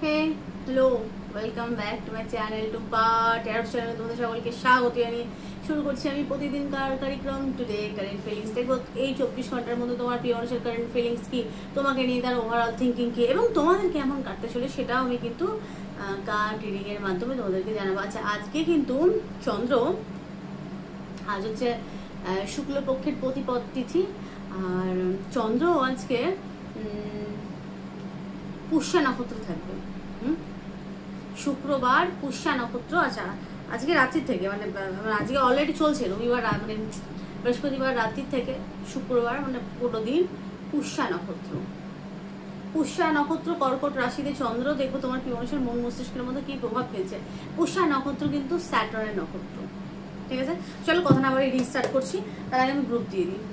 Hey hello, welcome back to my channel Tumpa tarot চ্যানেলে তোমাদের সকলকে স্বাগত জানিয়ে শুরু করছি আমি প্রতিদিনকার কার্যক্রম টুডে কারেন্ট ফিলিংস। দেখবো এই 24 ঘন্টার মধ্যে তোমার প্রিয় মানুষের কারেন্ট ফিলিংস কি, তোমাকে নিয়ে তার ওভারঅল থিঙ্কিং কি এবং তোমাদের কেমন কাটতে চলে সেটাও আমি কিন্তু কার্ড রিডিং এর মাধ্যমে তোমাদেরকে জানাবো। আচ্ছা, আজকে কিন্তু চন্দ্র আজ হচ্ছে শুক্লপক্ষের প্রতিপদ তিথি, আর চন্দ্র আজকে পুষ্যা নক্ষত্র থাকবে। শুক্রবার পুষ্যা নক্ষত্র। আচ্ছা, আজকে রাত্রির থেকে মানে আজকে অলরেডি চলছে, রবিবার মানে বৃহস্পতিবার রাত্রির থেকে শুক্রবার মানে পুরো দিন পুষ্যা নক্ষত্র। পুষ্যা নক্ষত্র কর্কট রাশিতে চন্দ্র, দেখবো তোমার প্রিয় মানুষের মন মস্তিষ্কের মধ্যে কি প্রভাব ফেলছে। পুষ্যা নক্ষত্র কিন্তু স্যাটার্নের নক্ষত্র। ঠিক আছে, চলো কথা না বলে রিডিং স্টার্ট করছি। তার আগে আমি গ্রুপ দিয়ে দিই।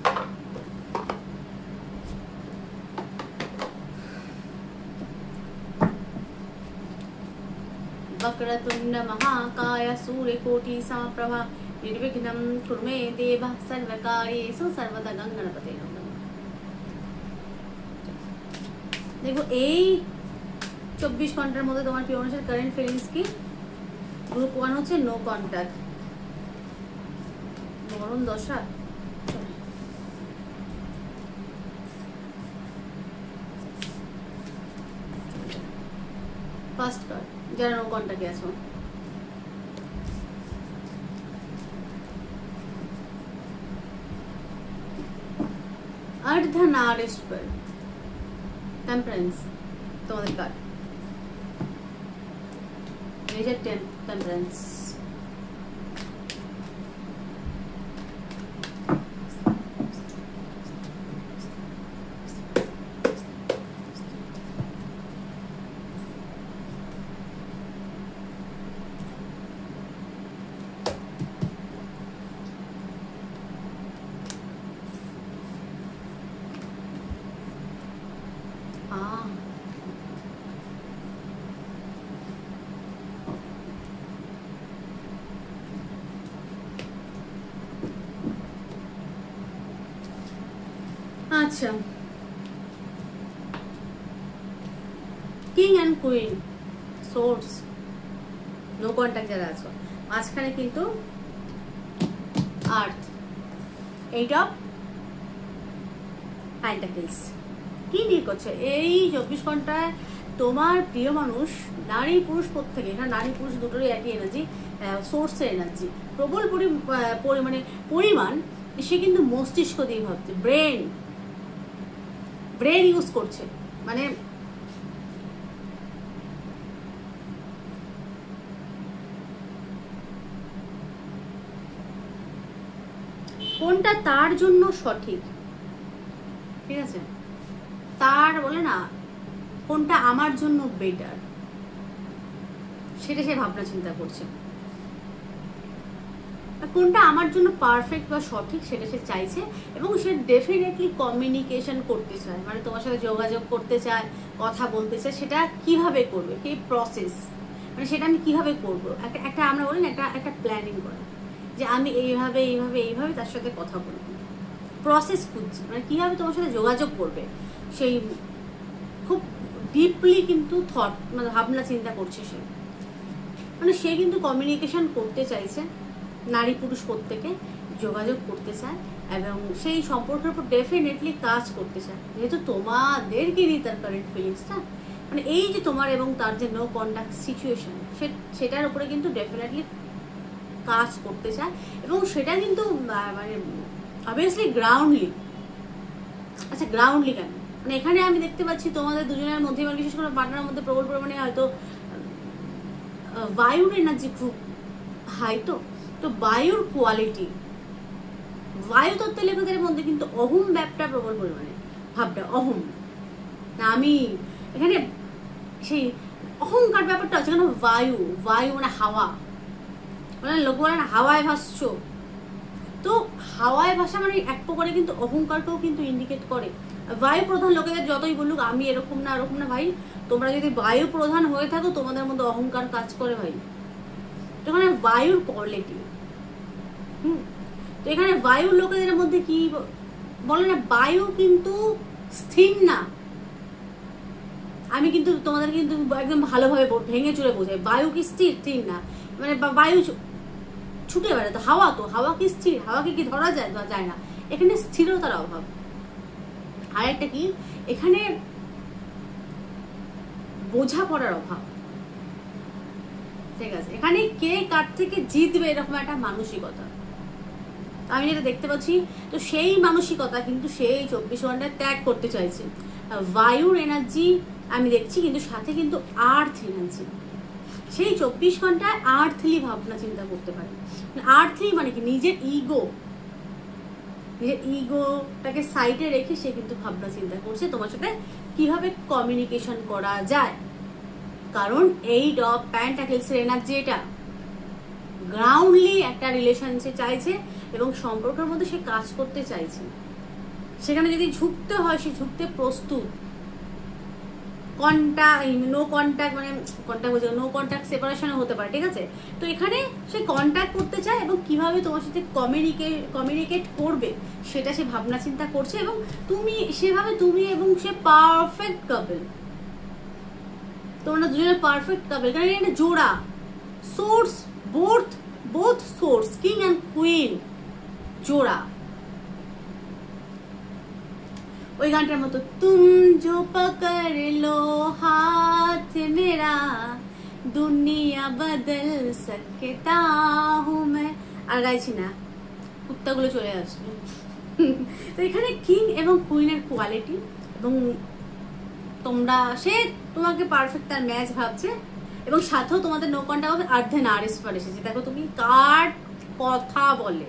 वक्रतुंड महाकाय सूर्यकोटि समप्रभा निर्विघ्नं कुरु मे देव सर्वकार्येषु सर्वदा गणपते नमः। देखो এই 24 ঘন্টার মধ্যে তোমার প্রিয় মানুষের কারেন্ট ফিলিংস কি। গ্রুপ 1 হচ্ছে নো কন্টাক্ট, মরণ দশা। ফার্স্ট কার্ড, যারা নো কন্টাক্টে আছো। अर्धनारीश्वर टेम्परेंस তোমাদের কার্ড। মেজর টেম্পারেন্স, আচ্ছা king and queen source no contact যারা আছো, মাঝখানে কিন্তু আর্থ, এইট অফ পেন্টাকেলস। কি ডিল করছে এই 24 ঘন্টায় তোমার প্রিয় মানুষ? নারী পুরুষ প্রত্যেকে, এখানে নারী পুরুষ দুটোরই একই এনার্জি, সোর্সের এনার্জি প্রবল পরিমাণ। সে কিন্তু মস্তিষ্ক দিয়ে ভাবছে, ব্রেন ইউজ করছে। মানে কোনটা তার জন্য সঠিক, ঠিক আছে, তার বলে না কোনটা আমার জন্য বেটার, সেটা সে ভাবনা চিন্তা করছে। কোনটা আমার জন্য পারফেক্ট বা সঠিক সেটা সে চাইছে, এবং সে ডেফিনেটলি কমিউনিকেশন করতে চায়, মানে তোমার সাথে যোগাযোগ করতে চায়, কথা বলতে চায়। সেটা কিভাবে করবে, কি প্রসেস, মানে সেটা আমি কিভাবে করব, একটা আমরা বলি না একটা প্ল্যানিং করা, যে আমি এইভাবে তার সাথে কথা বলবো, প্রসেস খুঁজছি, মানে কিভাবে তোমার সাথে যোগাযোগ করবে, সেই খুব ডিপলি কিন্তু থট মানে ভাবনা চিন্তা করছে সে। মানে সে কিন্তু কমিউনিকেশন করতে চাইছে, নারী পুরুষ প্রত্যেকে যোগাযোগ করতে চায় এবং সেই সম্পর্কের উপর ডেফিনেটলি কাজ করতে চায়। যেহেতু তোমাদেরকে নিয়ে তার কারেন্ট ফিলিংসটা, মানে এই যে তোমার এবং তার যে নো কন্ট্যাক্ট সিচুয়েশন, সেটার উপরে কিন্তু ডেফিনেটলি কাজ করতে চায়, এবং সেটা কিন্তু মানে অবভিয়াসলি গ্রাউন্ডলি। আচ্ছা, গ্রাউন্ডলি কেন? মানে এখানে আমি দেখতে পাচ্ছি তোমাদের দুজনের মধ্যে, মানে বিশেষ করে পার্টনারের মধ্যে প্রবল পরিমাণে হয়তো বায়ুর এনার্জি খুব হাই। তো বায়ুর কোয়ালিটি, বায়ু তত্ত্বের লেখকের মধ্যে কিন্তু অহম ব্যাপটা প্রবল পরিমাণে, ভাবটা অহম না, আমি এখানে সেই অহংকার ব্যাপারটা আছে। কেন বায়ু মানে হাওয়া, মানে লোক বলে না হাওয়ায় ভাসছ, তো হাওয়ায় ভাসা মানে এক প্রকারে কিন্তু অহংকারকেও কিন্তু ইন্ডিকেট করে। বায়ু প্রধান লোকেদের যতই বলুক আমি এরকম না ভাই, তোমরা যদি বায়ু প্রধান হয়ে থাকো তোমাদের মধ্যে অহংকার কাজ করে ভাই। এখানে বায়ুর কোয়ালিটি, তো এখানে বায়ুর লোকেদের মধ্যে কি বলে না, বায়ু কিন্তু স্থির না, আমি কিন্তু তোমাদের কিন্তু একদম ভালোভাবে ভেঙে চুরে বোঝাই, বায়ু কি স্থির? স্থির না, মানে বায়ু ছুটে বেড়ায়, তো হাওয়া কি স্থির? হাওয়াকে কি ধরা যায়? যায় না। এখানে স্থিরতার অভাব। আর একটা কি, এখানে বোঝাপড়ার অভাব। ঠিক আছে, এখানে কে কার থেকে জিতবে এরকম একটা মানসিকতা আমি যেটা দেখতে পাচ্ছি। তো সেই মানসিকতা কিন্তু সেই 24 ঘন্টায় ত্যাগ করতে চাইছে। বায়ুর এনার্জি আমি দেখছি, কিন্তু সাথে কিন্তু আর্থ এনার্জি। সেই 24 ঘন্টায় আর্থলি ভাবনা চিন্তা করতে পারে। আর্থলি মানে কি, নিজের ইগোটাকে সাইডে রেখে সে কিন্তু ভাবনা চিন্তা করছে তোমার সাথে কিভাবে কমিউনিকেশন করা যায়। কারণ এইট অফ পেন্টাকেলস এর এনার্জি এটা গ্রাউন্ডলি একটা রিলেশন সে চাইছে এবং সম্পর্কের মধ্যে সে কাজ করতে চাইছে। সেখানে যদি ঝুঁকতে হয় সে ঝুঁকতে প্রস্তুত। নো কন্ট্যাক্ট মানে কন্ট্যাক্ট বলছে, নো কন্ট্যাক্ট সেপারেশনও হতে পারে, ঠিক আছে। তো এখানে সে কন্ট্যাক্ট করতে চায় এবং কিভাবে তোমার সাথে কমিউনিকেট করবে সেটা সে ভাবনা চিন্তা করছে। এবং তুমি এবং সে পারফেক্ট কাপল, তোমরা দুজনে পারফেক্ট কাপল। কারণ এটা জোড়া, source, both source, king and queen জোড়া। ওই গানটার মতো, তুম জো পকড় লো হাত মেরা দুনিয়া বদল সকতা হুঁ मैं। আর গাইছি না, কুত্তাগুলো চলে আসবে। তো এখানে কিং এবং কুইনের কোয়ালিটি, এবং সে তোমাকে পারফেক্ট তার ম্যাচ ভাবছে, এবং সাথেও তোমাদের নো কন্ট্যাক্ট আর্ধে নারিস্পার এসেছে। দেখো তুমি কার্ড কথা বলে,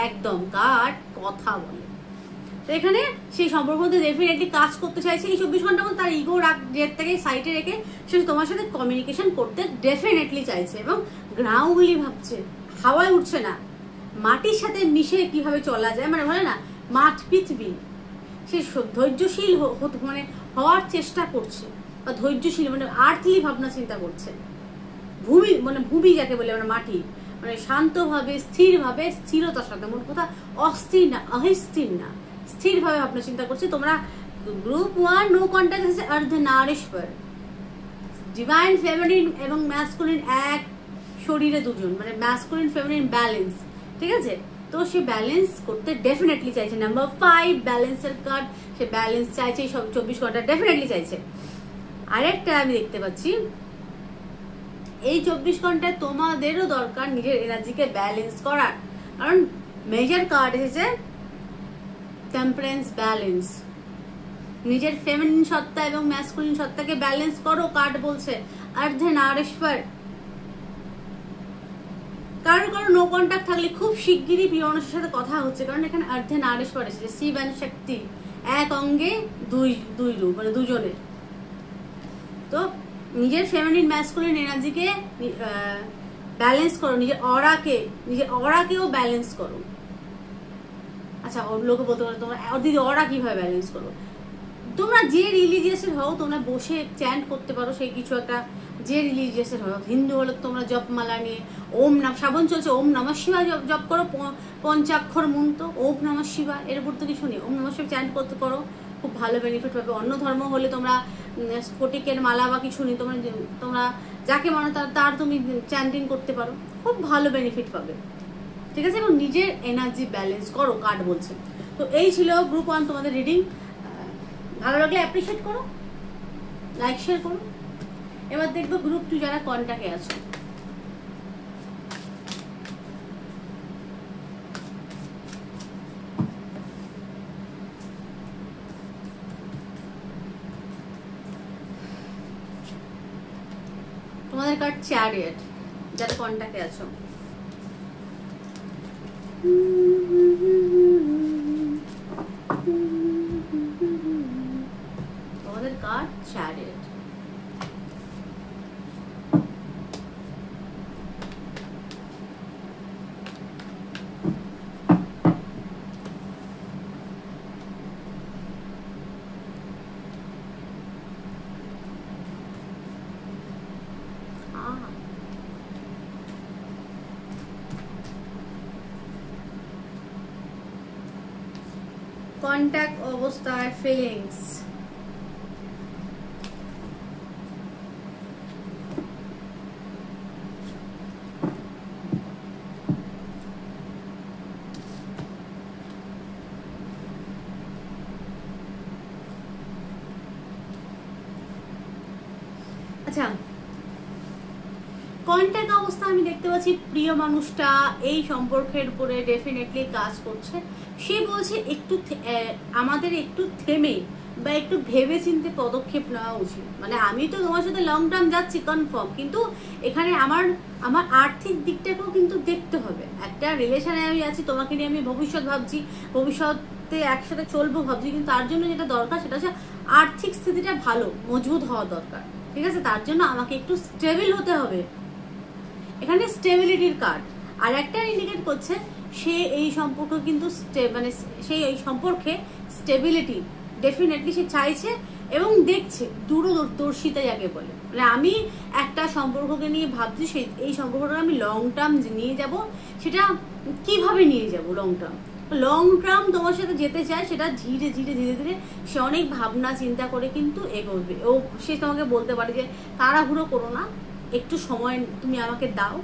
একদম কার্ড কথা বলে। তো এখানে সেই সম্পর্ক মধ্যে ডেফিনেটলি কাজ করতে চাইছে এই 24 ঘন্টার মধ্যে। তার ইগো জেদ থেকে সাইডে রেখে সে তোমার সাথে কমিউনিকেশন করতে ডেফিনেটলি চাইছে এবং গ্রাউন্ডলি ভাবছে, হাওয়ায় উঠছে না। মাটির সাথে মিশে কিভাবে চলা যায়, মানে বলে না মাঠ পৃথিবী, সে ধৈর্যশীল মানে হওয়ার চেষ্টা করছে, বা ধৈর্যশীল মানে আর্থলি ভাবনা চিন্তা করছে। ভূমি যাকে বলে, মানে মাটি, মানে শান্তভাবে স্থিরভাবে, স্থিরতার সাথে, মোট কথা অস্থির না, অস্থির না, স্থিরভাবে ভাবনা চিন্তা করছে। তোমরা গ্রুপ 1 নো কন্ট্যাক্ট আছে অর্ধনারীশ্বর, ডিভাইন ফেমিনিন এবং ম্যাসকুলিন এক শরীরে দুজন, মানে ম্যাসকুলিন ফেমিনিন ব্যালেন্স, ঠিক আছে। তো সে ব্যালেন্স করতে ডেফিনেটলি চাইছে। নাম্বার 5 ব্যালেন্সের কার্ড, সে ব্যালেন্স চাইছে সব 24 ঘন্টা ডেফিনেটলি চাইছে। আরেকটা আমি দেখতে পাচ্ছি, এই 24 ঘন্টায় তোমাদেরও দরকার নিজের এনার্জিকে ব্যালেন্স করার। কারণ মেজর কার্ড এসেছে টেম্পারেন্স, ব্যালেন্স। নিজের ফেমিনিন সত্তা এবং ম্যাসকুলিন সত্তাকে ব্যালেন্স করো, কার্ড বলছে অর্ধনারীশ্বর। কারো নো কন্ট্যাক্ট থাকলে খুব শিগগিরই প্রিয় মানুষের সাথে কথা হচ্ছে, কারণ এখানে অর্ধনারীশ্বর এসেছে, শিব অ্যান্ড শক্তি, এক অঙ্গে দুই রূপ, মানে দুজনের। তো নিজের ফেমিনিন ম্যাসকুলিন এনার্জিকে ব্যালেন্স করো, নিজের অরাকেও ব্যালেন্স করো। আচ্ছা, ওর লোকে বলতে পারো তোমরা দিদি অরা কিভাবে ব্যালেন্স করো। তোমরা যে রিলিজিয়াসের হও তোমরা বসে চ্যান্ট করতে পারো, সেই কিছু একটা, যে রিলিজিয়াসের হও। হিন্দু হলে তোমরা জপমালা নিয়ে ওম নাম, শ্রাবণ চলছে, ওম নমঃ শিবায় জপ করো, পঞ্চাক্ষর মন্ত্র ওম নমঃ শিবায়, এর উপর তো কিছু নেই, ওম নমঃ শিবায় চ্যান্ট করতে করো, খুব ভালো বেনিফিট পাবে। অন্য ধর্ম হলে তোমরা স্ফটিকের মালা বা কিছু নেই, তোমরা যাকে মনে তার তুমি চ্যান্টিং করতে পারো, খুব ভালো বেনিফিট পাবে, ঠিক আছে। এবং নিজের এনার্জি ব্যালেন্স করো, কার্ড বলছে। তো এই ছিল গ্রুপ 1 তোমাদের রিডিং। ভালো লাগলে অ্যাপ্রিশিয়েট করো, লাইক শেয়ার করো। এবার দেখবো গ্রুপ 2 যারা কন্ট্যাক্টে আছো। তোমাদের কার্ড চ্যারিয়ট, যারা কন্ট্যাক্টে আছো। তোমাদের কার্ড চ্যারিয়ট। কন্ট্যাক্ট অবস্থায় ফিলিংস, আচ্ছা, কন্ট্যাক্ট অবস্থা আমি দেখতে পাচ্ছি প্রিয় মানুষটা এই সম্পর্কের উপরে ডেফিনেটলি কাজ করছে। সে বলছে একটু আমাদের একটু থেমে বা একটু ভেবে চিন্তে পদক্ষেপ নেওয়া উচিত। মানে আমি তো তোমার সাথে লং টার্ম যাচ্ছি কনফার্ম, কিন্তু এখানে আমার আর্থিক দিকটাকেও কিন্তু দেখতে হবে। একটা রিলেশনে আমি আছি, তোমাকে নিয়ে আমি ভবিষ্যৎ ভাবছি, ভবিষ্যতে একসাথে চলবো ভাবছি, কিন্তু তার জন্য যেটা দরকার সেটা হচ্ছে আর্থিক স্থিতিটা ভালো মজবুত হওয়া দরকার। ঠিক আছে, তার জন্য আমাকে একটু স্টেবল হতে হবে। এখানে স্টেবিলিটির কার্ড। আর একটা ইন্ডিকেট করছে সে এই সম্পর্ক কিন্তু মানে সেই এই সম্পর্কে স্টেবিলিটি ডেফিনেটলি সে চাইছে এবং দেখছে, দূরদর্শিতা যাকে বলে। মানে আমি একটা সম্পর্ককে নিয়ে ভাবছি, সেই এই সম্পর্কটা আমি লং টার্ম নিয়ে যাব, সেটা কিভাবে নিয়ে যাব লং টার্ম তোমার সাথে যেতে চায়, সেটা ধীরে ধীরে ধীরে ধীরে সে অনেক ভাবনা চিন্তা করে কিন্তু এগোবে। সে তোমাকে বলতে পারে যে তাড়াহুড়ো করো না, একটু সময় তুমি আমাকে দাও,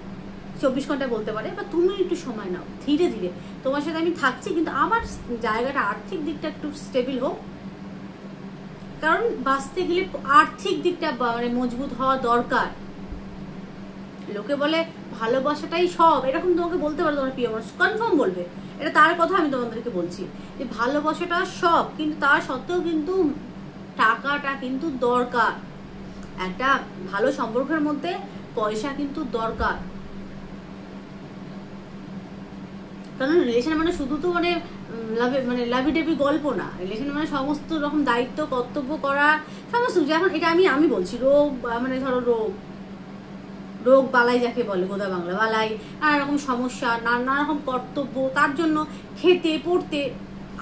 24 ঘন্টা বলতে পারে, বা তুমি একটু সময় নাও, ধীরে ধীরে তোমার সাথে আমি থাকছি, কিন্তু আমার জায়গাটা আর্থিক দিকটা একটু স্টেবল হোক। কারণ বাঁচতে গেলে আর্থিক দিকটা মানে মজবুত হওয়া দরকার। লোকে বলে ভালোবাসাটাই সব, এরকম তোমাকে বলতে পারে তোমার প্রিয় মানুষ, কনফার্ম বলবে, এটা তার কথা আমি তোমাদেরকে বলছি যে ভালোবাসাটা সব, কিন্তু তার সত্ত্বেও কিন্তু টাকাটা কিন্তু দরকার। একটা ভালো সম্পর্কের মধ্যে পয়সা কিন্তু দরকার। কারণ রিলেশন মানে শুধু তো মানে লাভি ডেভি গল্প না। রিলেশন মানে সমস্ত রকম দায়িত্ব কর্তব্য করা, সমস্ত। যেমন এটা আমি বলছি রোগ, মানে ধরো রোগ বালাই যাকে বলে, গোদা বাংলা বালাই, নানা রকম সমস্যা, নানা রকম কর্তব্য, তার জন্য খেতে পড়তে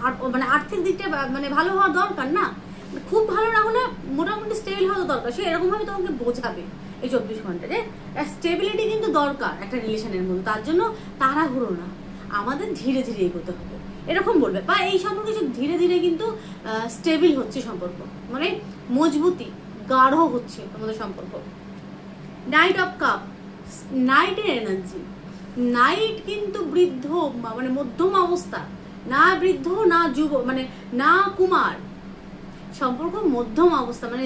আর মানে আর্থিক দিকটা মানে ভালো হওয়া দরকার না। খুব ভালো না হলে মোটামুটি স্টেবল হওয়া দরকার। সে এরকম ভাবে তোমাকে বোঝাবে এই 24 ঘন্টা যে স্টেবিলিটি কিন্তু দরকার একটা রিলেশনের মধ্যে। তার জন্য তাড়াহুড়ো না, আমাদের ধীরে ধীরে এগোতে হবে, এরকম বলবে। বা এই সম্পর্কে ধীরে ধীরে কিন্তু স্টেবল হচ্ছে সম্পর্ক, মানে মজবুতি গাঢ় হচ্ছে তোমাদের সম্পর্ক। নাইট অফ কাপ, নাইটের এনার্জি। নাইট কিন্তু বৃদ্ধ মানে মধ্যম অবস্থা, না বৃদ্ধ না যুব, মানে না কুমার, সম্পর্ক মধ্যম অবস্থা, মানে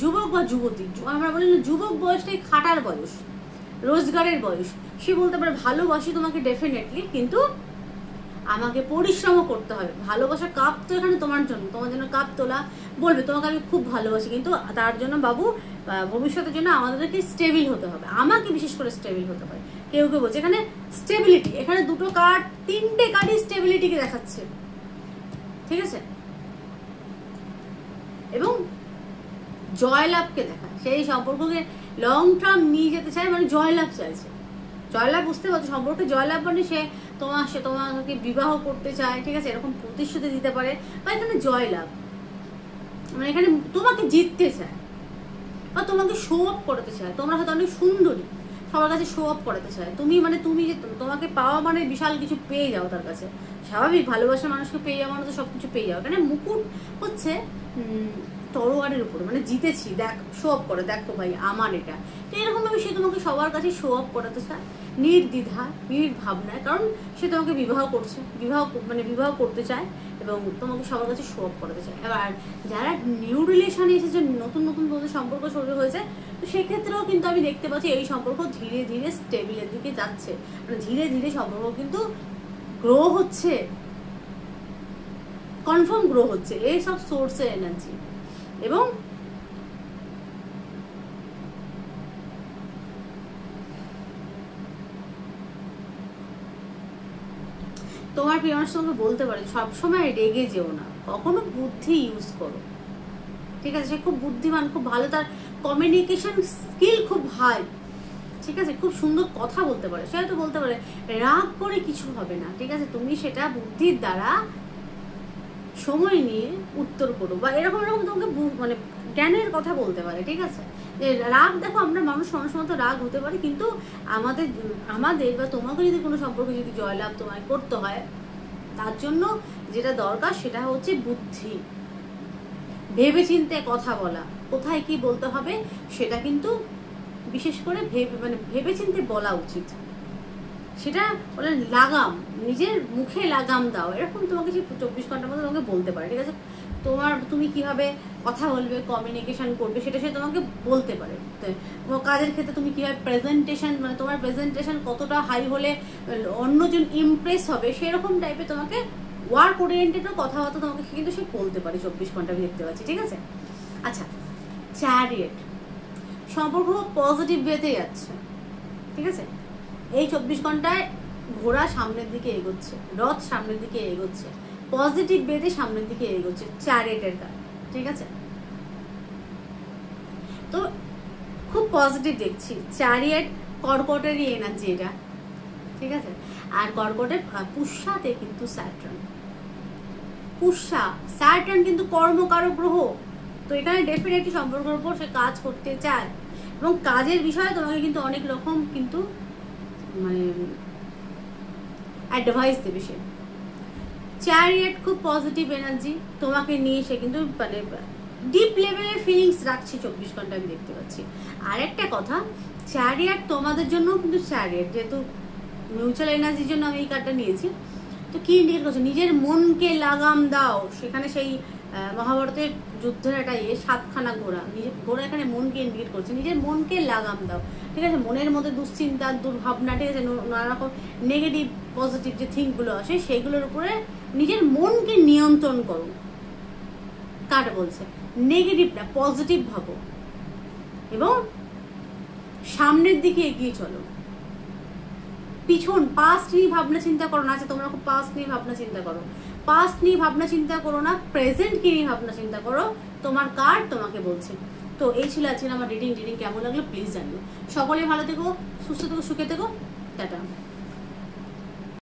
যুবক বা যুবতী। আমরা বলি না যুবক বয়সটাই খাটার বয়স, রোজগারের বয়স। সে বলতে পারে ভালোবাসি তোমাকে ডেফিনেটলি, কিন্তু আমাকে পরিশ্রমও করতে হবে। ভালোবাসার কাপ তো এখানে তোমার জন্য কাপ তোলা, বলবে তোমাকে আমি খুব ভালোবাসি, কিন্তু তার জন্য বাবু ভবিষ্যতের জন্য আমাদেরকে স্টেবল হতে হবে। আমাকে বিশেষ করে স্টেবল হতে হবে। কেউ বলছে এখানে স্টেবিলিটি, এখানে দুটো কার্ড, 3টে কার্ডই স্টেবিলিটিকে দেখাচ্ছে। ঠিক আছে, এবং জয়লাভকে দেখায়। সেই সম্পর্ককে লং টার্ম নিয়ে যেতে চায়, মানে জয়লাভ চাইছে। জয়লাভ বুঝতে পারছো, সম্পর্কে জয়লাভ মানে সে তোমাকে বিবাহ করতে চায়। ঠিক আছে, এরকম প্রতিশ্রুতি দিতে পারে। বা এখানে জয়লাভ মানে এখানে তোমাকে জিততে চায় বা তোমাকে শো অফ করতে চায়। তোমরা হয়তো অনেক সুন্দরী, সবার কাছে শো অফ করাতে চায়। তুমি যে তোমাকে পাওয়া মানে বিশাল কিছু পেয়ে যাও তার কাছে। স্বাভাবিক, ভালোবাসার মানুষকে পেয়ে যাওয়া মানে তো সবকিছু পেয়ে যাও। এখানে মুকুট হচ্ছে তরোয়ারের উপরে, মানে জিতেছি, দেখ, শো অফ করে, দেখো ভাই আমার এটা। তো এরকম ভাবে সে তোমাকে সবার কাছে শো অফ করাতে চায়, নির্দ্বিধা নির্ভাবনায়। কারণ সে তোমাকে বিবাহ করতে চায় এবং তোমাকে সবার কাছে শো অফ করাতে চায়। এবার যারা নিউ রিলেশনে এসেছে, নতুন তোমাদের সম্পর্ক শুরু হয়েছে, তো সেক্ষেত্রেও কিন্তু আমি দেখতে পাচ্ছি এই সম্পর্ক ধীরে ধীরে স্টেবিলের দিকে যাচ্ছে। মানে ধীরে ধীরে সম্পর্ক কিন্তু গ্রো হচ্ছে, কনফার্ম গ্রো হচ্ছে এই সব সোর্সের এনার্জি। এবং তোমার প্রিয় মানুষ তোমাকে বলতে পারে সবসময় রেগে যেও না, কখনো বুদ্ধি ইউজ করো। ঠিক আছে, সে খুব বুদ্ধিমান, খুব ভালো, তার কমিউনিকেশন স্কিল খুব হাই। ঠিক আছে, খুব সুন্দর কথা বলতে পারে। সে হয়তো বলতে পারে রাগ করে কিছু হবে না। ঠিক আছে, তুমি সেটা বুদ্ধির দ্বারা সময় নিয়ে উত্তর করো, বা এরকম তোমাকে মানে জ্ঞানের কথা বলতে পারে। ঠিক আছে, যে রাগ, দেখো আমরা মানুষের মতো রাগ হতে পারে, কিন্তু আমাদের বা তোমাকে যদি কোনো সম্পর্কে যদি জয়লাভ তোমায় করতে হয়, তার জন্য যেটা দরকার সেটা হচ্ছে বুদ্ধি, ভেবেচিন্তে কথা বলা, কোথায় কি বলতে হবে সেটা কিন্তু বিশেষ করে ভেবেচিন্তে বলা উচিত। সেটা বলে লাগাম, নিজের মুখে লাগাম দাও, এরকম তোমাকে যে 24 ঘন্টার মধ্যে তোমাকে বলতে পারে। ঠিক আছে, তুমি কিভাবে কথা বলবে, কমিউনিকেশন করবে, সেটা সে তোমাকে বলতে পারে। কাজের ক্ষেত্রে তুমি কিভাবে প্রেজেন্টেশন, মানে তোমার প্রেজেন্টেশন কতটা হাই হলে অন্যজন ইমপ্রেস হবে, সেরকম টাইপের তোমাকে ওয়ার্ক ওরিয়েন্টেডও কথাবার্তা তোমাকে কিন্তু সে বলতে পারে 24 ঘন্টা, আমি দেখতে পাচ্ছি। ঠিক আছে, আচ্ছা চ্যারিয়েট, সম্পর্ক পজিটিভ ওয়েতে যাচ্ছে। ঠিক আছে, এই 24 ঘন্টায় ঘোড়া সামনের দিকে এগোচ্ছে, রথ সামনের দিকে এগোচ্ছে, পজিটিভ ওয়েতে সামনের দিকে এগোচ্ছে চ্যারিয়েটের কাজ। ঠিক আছে, তো খুব পজিটিভ দেখছি। চ্যারিয়েট কর্কটেরই এনার্জি এটা। ঠিক আছে, আর কর্কটের পুষ্যাতে কিন্তু স্যাটার্ন, স্যাটার্ন কিন্তু কর্মকারক গ্রহ। তো এখানে ডেফিনেটলি সম্পর্কের উপর সে কাজ করতে চায়, এবং কাজের বিষয়ে তোমাকে কিন্তু অনেক রকম কিন্তু মানে অ্যাডভাইস দেবে সে। চ্যারিয়েট খুব পজিটিভ এনার্জি, তোমাকে নিয়ে সে কিন্তু মানে ডিপ লেভেলের ফিলিংস রাখছে 24 ঘন্টা, আমি দেখতে পাচ্ছি। আর একটা কথা, চ্যারিয়েট তোমাদের জন্য কিন্তু, চ্যারিয়েট যেহেতু মিউচুয়াল এনার্জির জন্য আমি এই কার্ডটা নিয়েছি, তো কি ইন্ডিকেট করছে, নিজের মনকে লাগাম দাও। সেখানে সেই মহাভারতের যুদ্ধের একটা 7খানা ঘোড়া, ঘোড়া এখানে মনকে ইন্ডিকেট করছে, নিজের মনকে লাগাম দাও। ঠিক আছে, মনের মধ্যে দুশ্চিন্তা, দুর্ভাবনা, ঠিক আছে, নানা রকম নেগেটিভ পজিটিভ যে থিঙ্কগুলো আসে সেগুলোর উপরে নিজের মনকে নিয়ন্ত্রণ করো। কার বলছে, নেগেটিভ না, পজিটিভ ভাবো এবং সামনের দিকে এগিয়ে চলো। পিছন পাস্ট নিয়ে ভাবনা চিন্তা করো না। আচ্ছা, তোমরা খুব পাস্ট নিয়ে ভাবনা চিন্তা করো, পাস্ট নিয়ে ভাবনা চিন্তা করো না, প্রেজেন্ট কে নিয়ে ভাবনা চিন্তা করো। তোমার কার্ড তোমাকে বলছে। তো এই ছিল আজকে আমার রিডিং কেমন লাগলো প্লিজ জানিও। সকলে ভালো থেকো, সুস্থ থেকো, সুখে থেকো, টাটা।